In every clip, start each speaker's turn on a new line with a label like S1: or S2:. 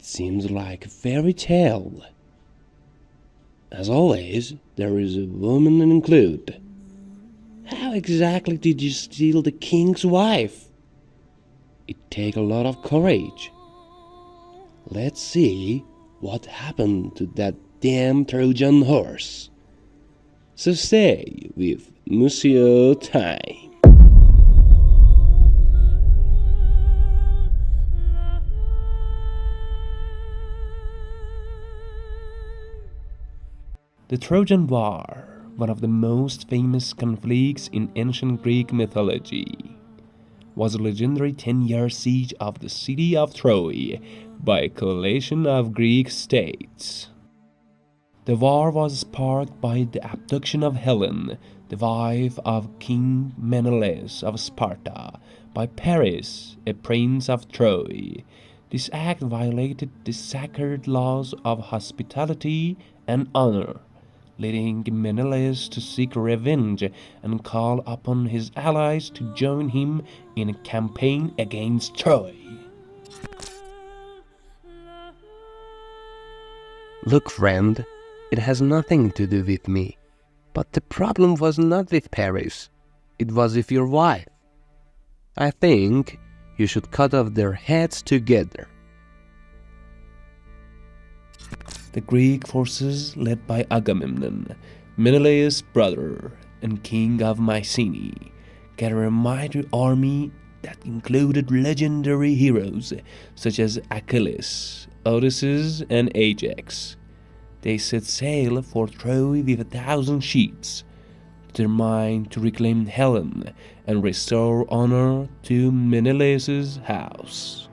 S1: seems like a fairy tale. As always, there is a woman included. How exactly did you steal the king's wife? It takes a lot of courage. Let's see what happened to that damn Trojan horse. So stay with Monsieur Time. The Trojan War, one of the most famous conflicts in ancient Greek mythology, was a legendary 10-year siege of the city of Troy by a coalition of Greek states. The war was sparked by the abduction of Helen, the wife of King Menelaus of Sparta, by Paris, a prince of Troy. This act violated the sacred laws of hospitality and honor, leading Menelaus to seek revenge and call upon his allies to join him in a campaign against Troy.
S2: Look, friend, it has nothing to do with me. But the problem was not with Paris. It was with your wife. I think you should cut off their heads together.
S1: The Greek forces, led by Agamemnon, Menelaus' brother and king of Mycenae, gathered a mighty army that included legendary heroes such as Achilles, Odysseus, and Ajax. They set sail for Troy with 1,000 ships, determined to reclaim Helen and restore honor to Menelaus' house.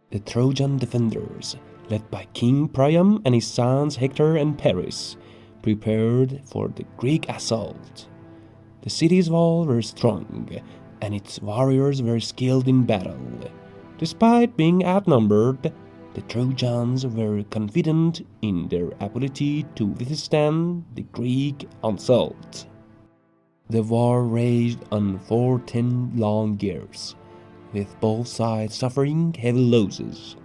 S1: The Trojan defenders, led by King Priam and his sons Hector and Paris, prepared for the Greek assault. The city's walls were strong, and its warriors were skilled in battle. Despite being outnumbered, the Trojans were confident in their ability to withstand the Greek assault. The war raged on for 10 long years, with both sides suffering heavy losses.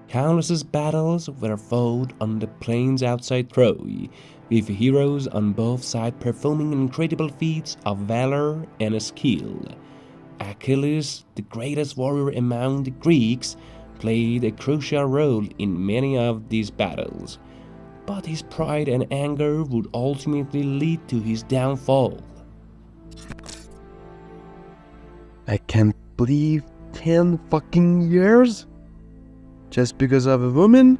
S1: Countless battles were fought on the plains outside Troy, with heroes on both sides performing incredible feats of valor and skill. Achilles, the greatest warrior among the Greeks, played a crucial role in many of these battles, but his pride and anger would ultimately lead to his downfall.
S2: I can't believe 10 fucking years? Just because of a woman?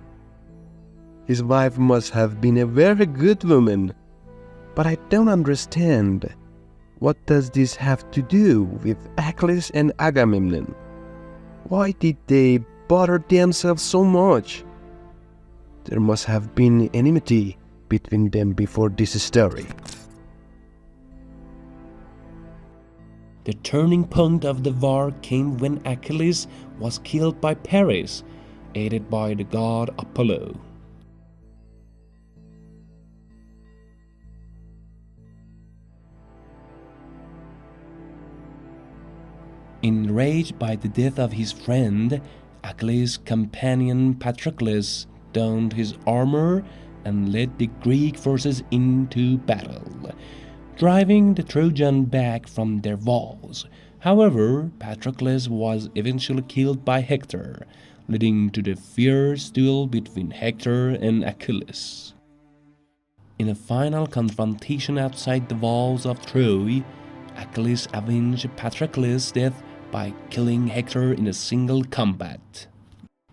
S2: His wife must have been a very good woman. But I don't understand. What does this have to do with Achilles and Agamemnon? Why did they bother themselves so much? There must have been enmity between them before this story.
S1: The turning point of the war came when Achilles was killed by Paris, aided by the god Apollo. Enraged by the death of his friend, Achilles' companion Patroclus donned his armor and led the Greek forces into battle, driving the Trojans back from their walls. However, Patroclus was eventually killed by Hector, leading to the fierce duel between Hector and Achilles. In a final confrontation outside the walls of Troy, Achilles avenged Patroclus' death by killing Hector in a single combat.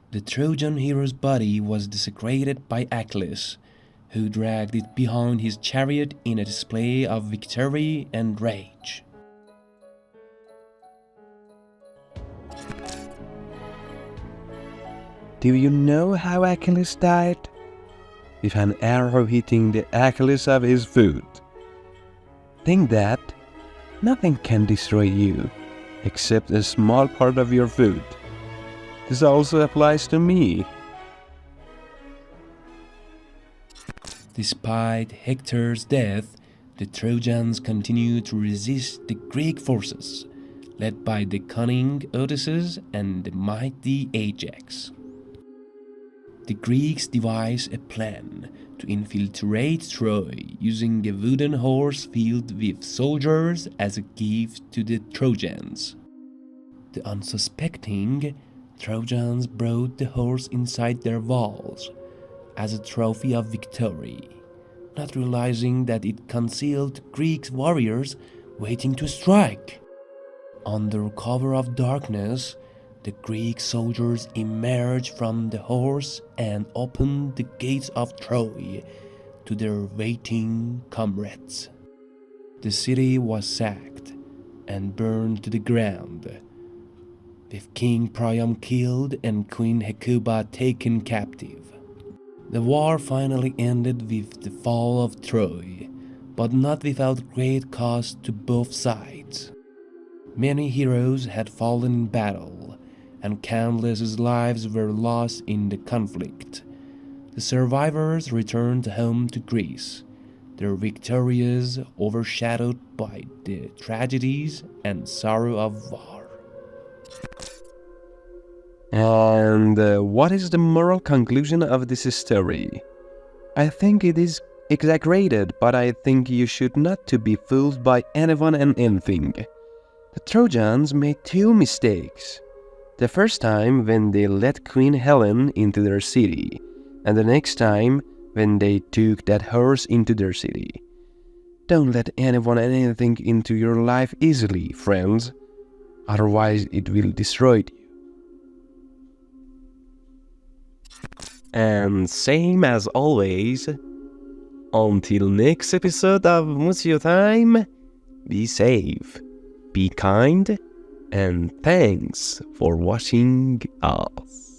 S1: The Trojan hero's body was desecrated by Achilles, who dragged it behind his chariot in a display of victory and rage.
S2: Do you know how Achilles died? With an arrow hitting the Achilles of his foot. Think that nothing can destroy you except a small part of your foot. This also applies to me.
S1: Despite Hector's death, the Trojans continued to resist the Greek forces, led by the cunning Odysseus and the mighty Ajax. The Greeks devised a plan to infiltrate Troy using a wooden horse filled with soldiers as a gift to the Trojans. The unsuspecting Trojans brought the horse inside their walls as a trophy of victory, not realizing that it concealed Greek warriors waiting to strike. Under cover of darkness, the Greek soldiers emerged from the horse and opened the gates of Troy to their waiting comrades. The city was sacked and burned to the ground, with King Priam killed and Queen Hecuba taken captive. The war finally ended with the fall of Troy, but not without great cost to both sides. Many heroes had fallen in battle, and countless lives were lost in the conflict. The survivors returned home to Greece, their victories overshadowed by the tragedies and sorrow of war.
S2: And what is the moral conclusion of this story? I think it is exaggerated, but I think you should not to be fooled by anyone and anything. The Trojans made two mistakes. The first time when they let Queen Helen into their city, and the next time when they took that horse into their city. Don't let anyone and anything into your life easily, friends. Otherwise it will destroy you. And same as always, until next episode of Museo Time, be safe, be kind, and thanks for watching us.